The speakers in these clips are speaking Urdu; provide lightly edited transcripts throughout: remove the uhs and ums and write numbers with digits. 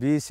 20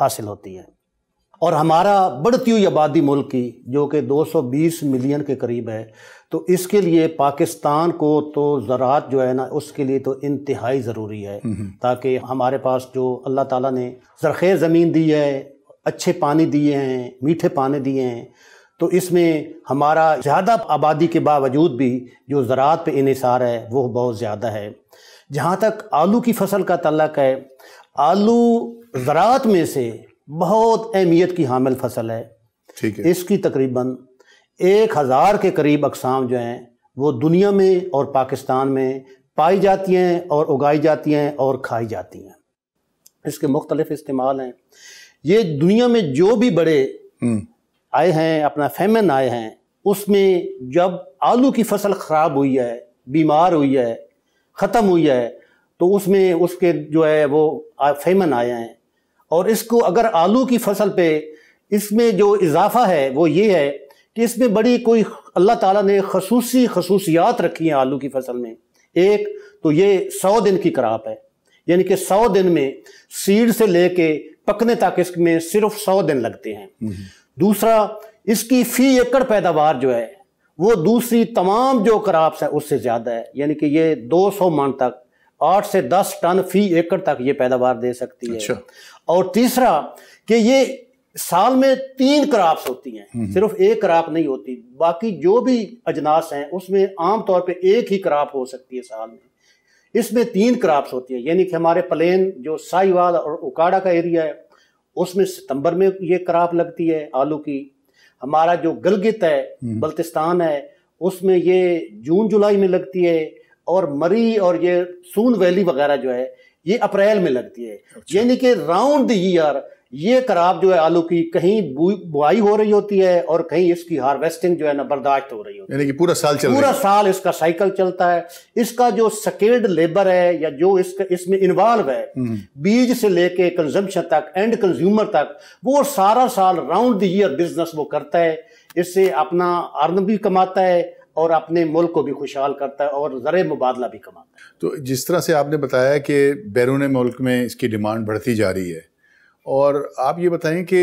حاصل ہوتی ہے. اور ہمارا بڑھتی ہوئی آبادی ملک کی جو کہ 220 ملین کے قریب ہے، تو اس کے لیے پاکستان کو تو زراعت جو ہے نا اس کے لیے تو انتہائی ضروری ہے، تاکہ ہمارے پاس جو اللہ تعالیٰ نے زرخیز زمین دی ہے، اچھے پانی دیے ہیں، میٹھے پانی دیے ہیں، تو اس میں ہمارا زیادہ آبادی کے باوجود بھی جو زراعت پہ انحصار ہے وہ بہت زیادہ ہے. جہاں تک آلو کی فصل کا تعلق ہے، آلو زراعت میں سے بہت اہمیت کی حامل فصل ہے. ٹھیک ہے. اس کی تقریباً 1000 کے قریب اقسام جو ہیں وہ دنیا میں اور پاکستان میں پائی جاتی ہیں اور اگائی جاتی ہیں اور کھائی جاتی ہیں. اس کے مختلف استعمال ہیں. یہ دنیا میں جو بھی بڑے آئے ہیں، اپنا فیمن آئے ہیں، اس میں جب آلو کی فصل خراب ہوئی ہے، بیمار ہوئی ہے، ختم ہوئی ہے، تو اس میں اس کے جو ہے وہ فیمن آئے ہیں. اور اس کو اگر آلو کی فصل پہ اس میں جو اضافہ ہے وہ یہ ہے کہ اس میں بڑی کوئی اللہ تعالیٰ نے خصوصیات رکھی ہیں آلو کی فصل میں. ایک تو یہ 100 دن کی کراپ ہے، یعنی کہ 100 دن میں سیڈ سے لے کے پکنے تک اس میں صرف 100 دن لگتے ہیں. دوسرا، اس کی فی ایکڑ پیداوار جو ہے وہ دوسری تمام جو کراپس ہے اس سے زیادہ ہے، یعنی کہ یہ 200 من تک 8 سے 10 ٹن فی ایکڑ تک یہ پیداوار دے سکتی ہے. اور تیسرا کہ یہ سال میں 3 کراپس ہوتی ہیں، صرف ایک کراپ نہیں ہوتی. باقی جو بھی اجناس ہیں اس میں عام طور پہ ایک ہی کراپ ہو سکتی ہے سال میں، اس میں 3 کراپس ہوتی ہیں. یعنی کہ ہمارے پلین جو ساہیوال اور اوکاڑا کا ایریا ہے اس میں ستمبر میں یہ کراپ لگتی ہے آلو کی. ہمارا جو گلگت ہے، بلتستان ہے، اس میں یہ جون جولائی میں لگتی ہے. اور مری اور یہ سون ویلی وغیرہ جو ہے یہ اپریل میں لگتی ہے. یعنی کہ راؤنڈ دی ایئر یہ کراپ جو ہے آلو کی کہیں بوائی ہو رہی ہوتی ہے اور کہیں اس کی ہارویسٹنگ جو ہے نا برداشت ہو رہی ہوتی ہے. یعنی کہ پورا سال اس کا سائیکل چلتا ہے. اس کا جو سکیلڈ لیبر ہے یا جو اس میں انوالو ہے، بیج سے لے کے کنزمپشن تک، اینڈ کنزیومر تک، وہ سارا سال راؤنڈ دی ایئر بزنس وہ کرتا ہے. اس سے اپنا ارن بھی کماتا ہے اور اپنے ملک کو بھی خوشحال کرتا ہے اور زرعی مبادلہ بھی کماتا ہے. تو جس طرح سے آپ نے بتایا کہ بیرون ملک میں اس کی ڈیمانڈ بڑھتی جا رہی ہے، اور آپ یہ بتائیں کہ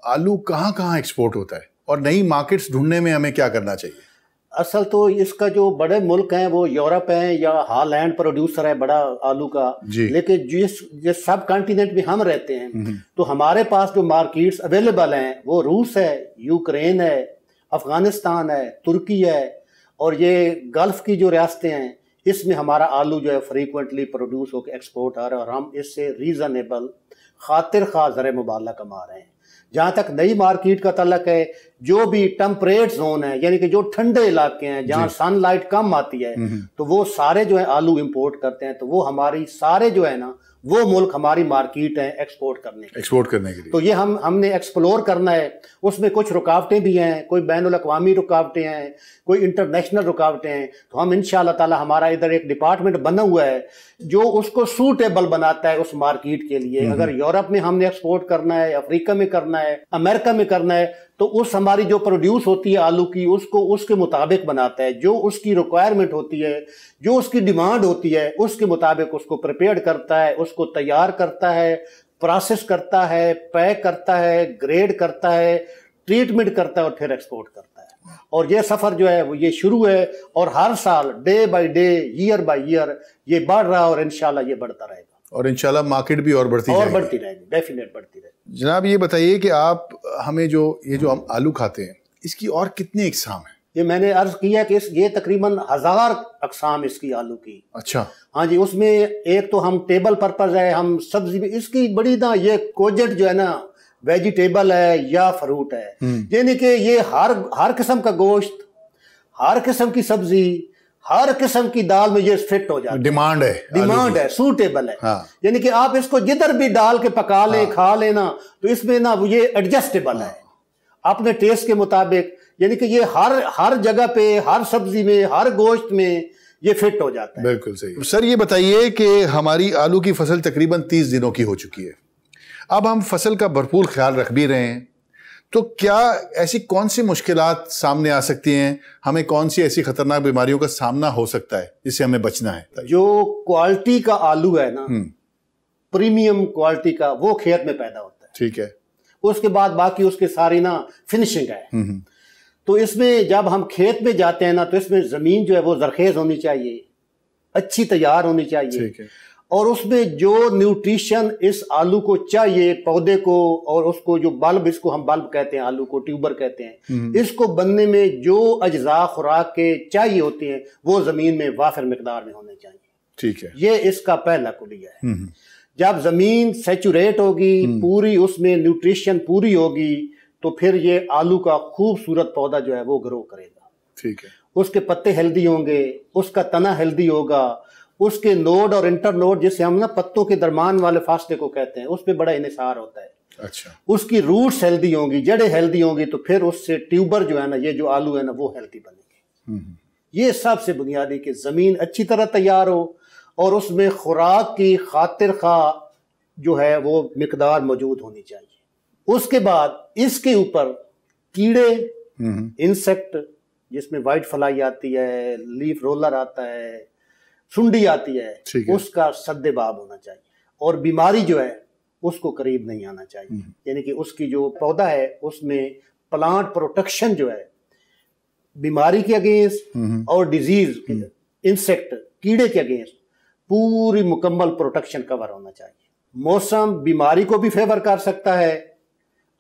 آلو کہاں کہاں ایکسپورٹ ہوتا ہے اور نئی مارکیٹس ڈھونڈنے میں ہمیں کیا کرنا چاہیے؟ اصل تو اس کا جو بڑے ملک ہیں وہ یورپ ہیں یا ہالینڈ پروڈیوسر ہے بڑا آلو کا. لیکن جس سب کانٹیننٹ میں ہم رہتے ہیں تو ہمارے پاس جو مارکیٹس اویلیبل ہیں وہ روس ہے، یوکرین ہے، افغانستان ہے، ترکی ہے، اور یہ گلف کی جو ریاستیں ہیں اس میں ہمارا آلو جو ہے فریکوینٹلی پروڈیوس ہو کے ایکسپورٹ آ رہا ہے اور ہم اس سے ریزنیبل خاطر خواہ زرعی مبادلہ کما رہے ہیں. جہاں تک نئی مارکیٹ کا تعلق ہے، جو بھی ٹیمپریٹ زون ہے، یعنی کہ جو ٹھنڈے علاقے ہیں جہاں سن لائٹ کم آتی ہے، تو وہ سارے جو ہے آلو امپورٹ کرتے ہیں. تو وہ ہماری سارے جو ہے نا وہ ملک ہماری مارکیٹ ہیں ایکسپورٹ کرنے کے لیے. تو یہ ہم نے ایکسپلور کرنا ہے. اس میں کچھ رکاوٹیں بھی ہیں، کوئی بین الاقوامی رکاوٹیں ہیں، کوئی انٹرنیشنل رکاوٹیں ہیں. تو ہم انشاءاللہ تعالی ہمارا ادھر ایک ڈپارٹمنٹ بنا ہوا ہے جو اس کو سوٹیبل بناتا ہے اس مارکیٹ کے لیے. اگر یورپ میں ہم نے ایکسپورٹ کرنا ہے، افریقہ میں کرنا ہے، امریکہ میں کرنا ہے، تو اس ہماری جو پروڈیوس ہوتی ہے آلو کی اس کو اس کے مطابق بناتا ہے. جو اس کی ریکوائرمنٹ ہوتی ہے، جو اس کی ڈیمانڈ ہوتی ہے، اس کے مطابق اس کو پریپیئرڈ کرتا ہے، اس کو تیار کرتا ہے، پروسیس کرتا ہے، پیک کرتا ہے، گریڈ کرتا ہے، ٹریٹمنٹ کرتا ہے اور پھر ایکسپورٹ کرتا ہے. اور یہ سفر جو ہے وہ یہ شروع ہے اور ہر سال day by day, year by year یہ بڑھ رہا اور انشاءاللہ یہ بڑھتا رہے گا. اور انشاءاللہ مارکیٹ بھی اور بڑھتی رہے گی، ڈیفینیٹ بڑھتی رہے گی. جناب یہ بتائیے کہ آپ ہمیں جو ہم آلو کھاتے ہیں اس کی اور کتنی اقسام ہیں؟ یہ میں نے عرض کیا کہ یہ تقریباً 1000 اقسام اس کی آلو کی. اچھا. ہاں جی. اس میں ایک تو ہم ٹیبل پرپز ہے، ہم سبزی بھی اس کی بڑی نا یہ کوجٹ جو ہے نا ویجیٹیبل ہے یا فروٹ ہے، یعنی کہ یہ ہر قسم کا گوشت، ہر قسم کی سبزی، ہر قسم کی دال میں یہ فٹ ہو جاتا ہے. ڈیمانڈ ہے، سوٹیبل ہے. یعنی کہ آپ اس کو جدھر بھی ڈال کے پکا لیں، کھا لینا، تو اس میں نا یہ ایڈجسٹیبل ہے اپنے ٹیسٹ کے مطابق. یعنی کہ یہ ہر جگہ پہ، ہر سبزی میں، ہر گوشت میں یہ فٹ ہو جاتا ہے. بالکل صحیح. سر یہ بتائیے کہ ہماری آلو کی فصل تقریباً 30 دنوں کی ہو چکی ہے. اب ہم فصل کا بھرپور خیال رکھ بھی رہے ہیں، تو کیا ایسی کون سی مشکلات سامنے آ سکتی ہیں؟ ہمیں کون سی ایسی خطرناک بیماریوں کا سامنا ہو سکتا ہے جس سے ہمیں بچنا ہے؟ جو کوالٹی کا آلو ہے نا، پریمیم کوالٹی کا، وہ کھیت میں پیدا ہوتا ہے. ٹھیک ہے. اس کے بعد باقی اس کے ساری نا فنشنگ ہے. تو اس میں جب ہم کھیت میں جاتے ہیں نا تو اس میں زمین جو ہے وہ زرخیز ہونی چاہیے, اچھی تیار ہونی چاہیے, اور اس میں جو نیوٹریشن اس آلو کو چاہیے پودے کو, اور اس کو جو بلب, اس کو ہم بلب کہتے ہیں, آلو کو ٹیوبر کہتے ہیں, اس کو بننے میں جو اجزاء خوراک کے چاہیے ہوتے ہیں وہ زمین میں وافر مقدار میں ہونے چاہیے. ٹھیک ہے. یہ اس کا پہلا کلیہ ہے. جب زمین سیچوریٹ ہوگی, پوری اس میں نیوٹریشن پوری ہوگی, تو پھر یہ آلو کا خوبصورت پودا جو ہے وہ گرو کرے گا. ٹھیک ہے. اس کے پتے ہیلدی ہوں گے, اس کا تنا ہیلدی ہوگا, اس کے نوڈ اور انٹر نوڈ جسے ہم نا پتوں کے درمیان والے فاصلے کو کہتے ہیں, اس پہ بڑا انحصار ہوتا ہے. اچھا. اس کی روٹس ہیلدی ہوں گی, جڑیں ہیلدی ہوں گی, تو پھر اس سے ٹیوبر جو ہے نا, یہ جو آلو ہے نا, وہ ہیلدی بنے گے. یہ سب سے بنیادی کہ زمین اچھی طرح تیار ہو اور اس میں خوراک کی خاطر خواہ جو ہے وہ مقدار موجود ہونی چاہیے. اس کے بعد اس کے اوپر کیڑے, انسیکٹ جس میں وائٹ فلائی آتی ہے, لیف رولر آتا ہے, سنڈی آتی ہے, اس کا سد باب ہونا چاہیے, اور بیماری جو ہے اس کو قریب نہیں آنا چاہیے. یعنی کہ اس کی جو پودا ہے اس میں پلانٹ پروٹیکشن جو ہے بیماری کے اگینسٹ اور ڈیزیز انسیکٹ کیڑے کے اگینسٹ پوری مکمل پروٹیکشن کور ہونا چاہیے. موسم بیماری کو بھی فیور کر سکتا ہے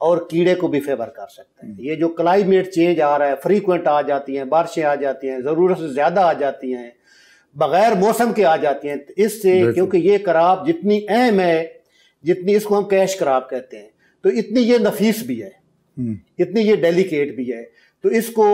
اور کیڑے کو بھی فیور کر سکتا ہے. یہ جو کلائمیٹ چینج آ رہا ہے, فریکوینٹ آ جاتی ہیں, بارشیں آ جاتی ہیں, ضرورت سے زیادہ آ جاتی ہیں, بغیر موسم کے آ جاتی ہیں, اس سے کیونکہ یہ کراپ جتنی اہم ہے, جتنی اس کو ہم کیش کراپ کہتے ہیں, تو اتنی یہ نفیس بھی ہے, اتنی یہ ڈیلیکیٹ بھی ہے. تو اس کو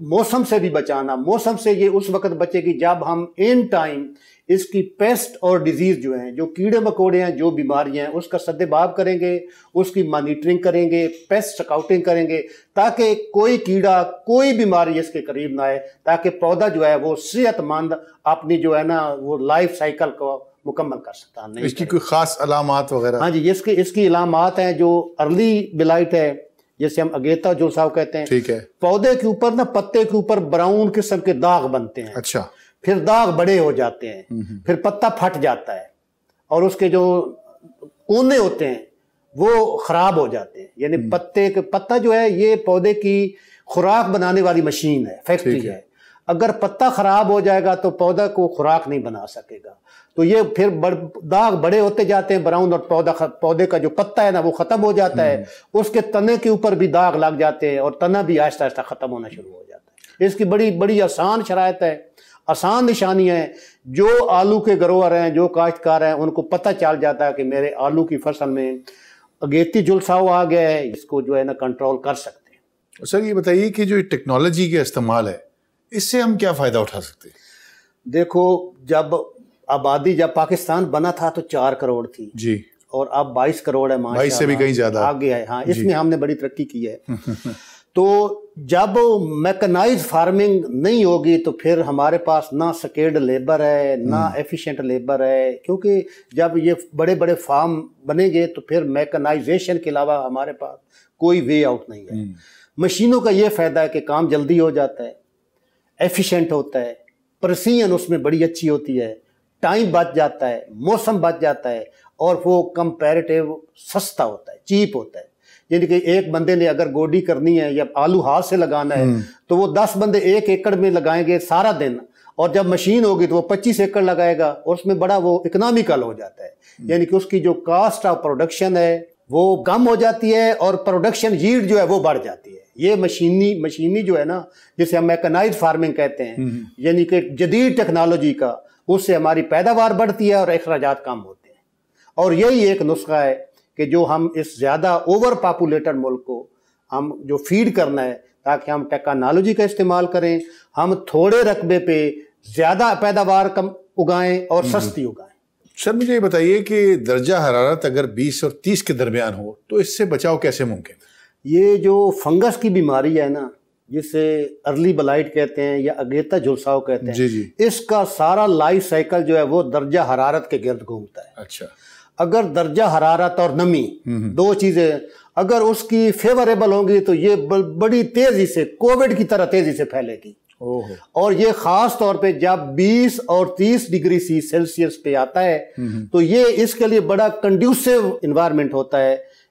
موسم سے بھی بچانا, موسم سے یہ اس وقت بچے گی جب ہم ان ٹائم اس کی پیسٹ اور ڈیزیز جو ہیں, جو کیڑے مکوڑے ہیں, جو بیماریاں ہیں, اس کا سد باب کریں گے, اس کی مانیٹرنگ کریں گے, پیسٹ سکاؤٹنگ کریں گے, تاکہ کوئی کیڑا کوئی بیماری اس کے قریب نہ آئے, تاکہ پودا جو ہے وہ صحت مند اپنی جو ہے نا وہ لائف سائیکل کو مکمل کر سکتا. اس کی کوئی خاص علامات وغیرہ؟ ہاں جی, اس کی علامات ہیں. جو ارلی بلائٹ ہے جیسے ہم اگیتا جلساؤ کہتے ہیں, ٹھیک ہے, پودے کے اوپر نا پتے کے اوپر براؤن قسم کے داغ بنتے ہیں. اچھا. پھر داغ بڑے ہو جاتے ہیں, پھر پتا پھٹ جاتا ہے, اور اس کے جو کونے ہوتے ہیں وہ خراب ہو جاتے ہیں. یعنی پتا جو ہے یہ پودے کی خوراک بنانے والی مشین ہے, فیکٹری ہے. اگر پتا خراب ہو جائے گا تو پودا کو خوراک نہیں بنا سکے گا. تو یہ پھر داغ بڑے ہوتے جاتے ہیں براؤن, اور پودے کا جو پتا ہے نا وہ ختم ہو جاتا ہے. اس کے تنے کے اوپر بھی داغ لگ جاتے ہیں, اور تنا بھی آہستہ آہستہ ختم ہونا شروع ہو جاتا ہے. اس کی بڑی آسان شرائط ہے, آسان نشانی ہے. جو آلو کے گروور ہیں, جو کاشتکار ہیں, ان کو پتہ چل جاتا ہے کہ میرے آلو کی فصل میں اگیتی جلساؤ آ گیا ہے, اس کو جو ہے نا کنٹرول کر سکتے ہیں. سر یہ بتائیے کہ جو ٹیکنالوجی کا استعمال ہے اس سے ہم کیا فائدہ اٹھا سکتے ہیں؟ دیکھو, جب پاکستان بنا تھا تو 4 کروڑ تھی جی, اور اب 22 کروڑ ہے, 22 سے بھی کہیں زیادہ آگے ہے. ہاں, اس میں ہم نے بڑی ترقی کی ہے. تو جب میکنائز فارمنگ نہیں ہوگی تو پھر ہمارے پاس نہ سکیلڈ لیبر ہے, نہ ایفیشینٹ لیبر ہے, کیونکہ جب یہ بڑے بڑے فارم بنیں گے تو پھر میکنائزیشن کے علاوہ ہمارے پاس کوئی وے آؤٹ نہیں ہے. مشینوں کا یہ فائدہ ہے کہ کام جلدی ہو جاتا ہے, ایفیشینٹ ہوتا ہے, پریسیژن اس میں بڑی اچھی ہوتی ہے, ٹائم بچ جاتا ہے, موسم بچ جاتا ہے, اور وہ کمپیریٹیو سستا ہوتا ہے, چیپ ہوتا ہے. یعنی کہ ایک بندے نے اگر گوڈی کرنی ہے یا آلو ہاتھ سے لگانا ہے تو وہ 10 بندے 1 ایکڑ میں لگائیں گے سارا دن, اور جب مشین ہوگی تو وہ 25 ایکڑ لگائے گا, اور اس میں بڑا وہ اکنامیکل ہو جاتا ہے. یعنی کہ اس کی جو کاسٹ آف پروڈکشن ہے وہ کم ہو جاتی ہے, اور پروڈکشن ییلڈ جو ہے وہ بڑھ جاتی ہے. یہ مشینی جو ہے نا, جسے ہم میکنائز فارمنگ کہتے ہیں, یعنی کہ جدید ٹیکنالوجی کا, اس سے ہماری پیداوار بڑھتی ہے اور اخراجات کم ہوتے ہیں. اور یہی ایک نسخہ ہے کہ جو ہم اس زیادہ اوور پاپولیٹڈ ملک کو ہم جو فیڈ کرنا ہے, تاکہ ہم ٹیکنالوجی کا استعمال کریں, ہم تھوڑے رقبے پہ زیادہ پیداوار کم اگائیں اور سستی اگائیں. سر مجھے یہ بتائیے کہ درجہ حرارت اگر 20 اور 30 کے درمیان ہو تو اس سے بچاؤ کیسے ممکن ہے؟ یہ جو فنگس کی بیماری ہے نا, جسے ارلی بلائٹ کہتے ہیں یا اگیتا جھلساؤ کہتے ہیں, اس کا سارا لائف سائیکل جو ہے وہ درجہ حرارت کے گرد گھومتا ہے. اچھا. اگر درجہ حرارت اور نمی 2 چیزیں اگر اس کی فیوریبل ہوں گی تو یہ بڑی تیزی سے کووڈ کی طرح تیزی سے پھیلے گی. اور یہ خاص طور پہ جب 20 اور 30 ڈگری سیلسیس پہ آتا ہے تو یہ اس کے لیے بڑا کنڈیوسیو انوائرمنٹ ہوتا ہے.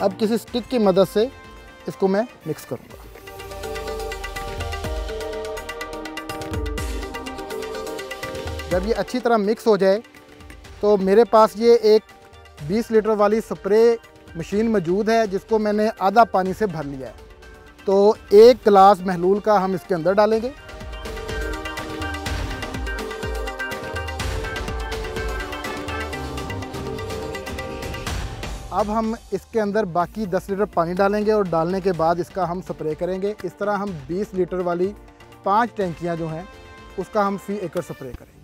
اب کسی سٹک کی مدد سے اس کو میں مکس کروں گا۔ جب یہ اچھی طرح مکس ہو جائے تو میرے پاس یہ ایک 20 لیٹر والی سپرے مشین موجود ہے جس کو میں نے آدھا پانی سے بھر لیا ہے۔ تو 1 گلاس محلول کا ہم اس کے اندر ڈالیں گے۔ اب ہم اس کے اندر باقی 10 لیٹر پانی ڈالیں گے اور ڈالنے کے بعد اس کا ہم سپرے کریں گے۔ اس طرح ہم 20 لیٹر والی 5 ٹینکیاں جو ہیں اس کا ہم فی ایکڑ سپرے کریں گے۔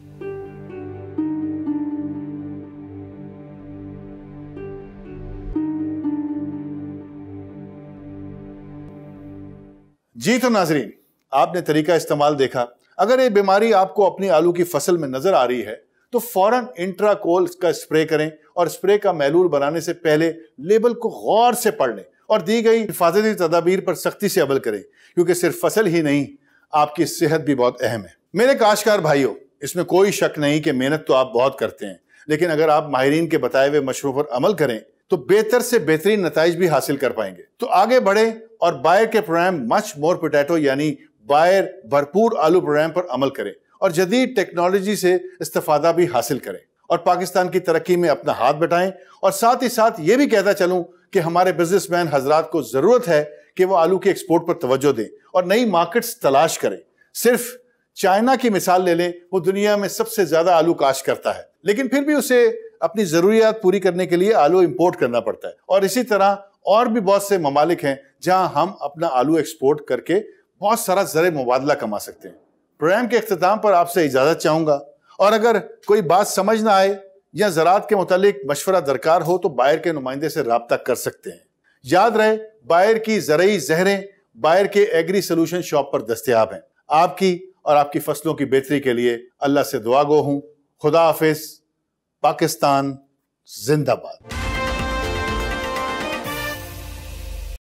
جی تو ناظرین، آپ نے طریقہ استعمال دیکھا۔ اگر یہ بیماری آپ کو اپنی آلو کی فصل میں نظر آ رہی ہے تو فوراً انٹرا کول کا اسپرے کریں اور اسپرے کا محلول بنانے سے پہلے لیبل کو غور سے پڑھ لیں اور دی گئی حفاظتی تدابیر پر سختی سے عمل کریں، کیونکہ صرف فصل ہی نہیں، آپ کی صحت بھی بہت اہم ہے۔ میرے کاشتکار بھائیوں، اس میں کوئی شک نہیں کہ محنت تو آپ بہت کرتے ہیں، لیکن اگر آپ ماہرین کے بتائے ہوئے مشوروں پر عمل کریں تو بہتر سے بہترین نتائج بھی حاصل کر پائیں گے۔ تو آگے بڑھیں اور بائر کے پروگرام مچ مور پوٹیٹو یعنی بائر بھرپور آلو پروگرام پر عمل کریں اور جدید ٹیکنالوجی سے استفادہ بھی حاصل کریں اور پاکستان کی ترقی میں اپنا ہاتھ بٹائیں۔ اور ساتھ ہی ساتھ یہ بھی کہتا چلوں کہ ہمارے بزنس مین حضرات کو ضرورت ہے کہ وہ آلو کے ایکسپورٹ پر توجہ دیں اور نئی مارکٹس تلاش کریں۔ صرف چائنا کی مثال لے لیں، وہ دنیا میں سب سے زیادہ آلو کاشت کرتا ہے، لیکن پھر بھی اسے اپنی ضروریات پوری کرنے کے لیے آلو امپورٹ کرنا پڑتا ہے۔ اور اسی طرح اور بھی بہت سے ممالک ہیں جہاں ہم اپنا آلو ایکسپورٹ کر کے بہت سارا زر مبادلہ کما سکتے ہیں۔ پروگرام کے اختتام پر آپ سے اجازت چاہوں گا، اور اگر کوئی بات سمجھ نہ آئے یا زراعت کے متعلق مشورہ درکار ہو تو بائر کے نمائندے سے رابطہ کر سکتے ہیں۔ یاد رہے، بائر کی زرعی زہریں بائر کے ایگری سولوشن شاپ پر دستیاب ہیں۔ آپ کی اور آپ کی فصلوں کی بہتری کے لیے اللہ سے دعا گو ہوں۔ خدا حافظ۔ پاکستان زندہ باد۔